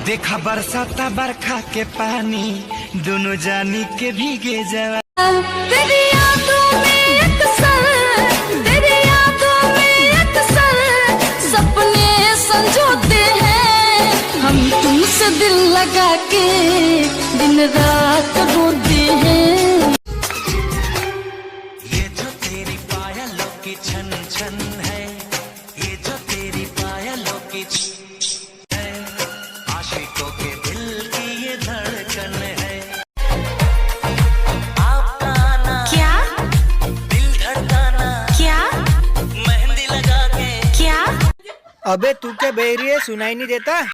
देखा बरसाता बरखा के पानी दोनों जानी के भीगे जवा। तेरी यादों में अक्सर, तेरी यादों में अक्सर सपने संजोते हैं हम, तुमसे दिल लगा के दिन रात रोते हैं। ये जो तेरी पायलों की छन छन है, ये जो तेरी पायलों की है, आशिकों के दिल की ये धड़कन है। आपका आना क्या दिल धड़काना, क्या मेहंदी लगा के क्या अबे तू क्या बह रही है, सुनाई नहीं देता?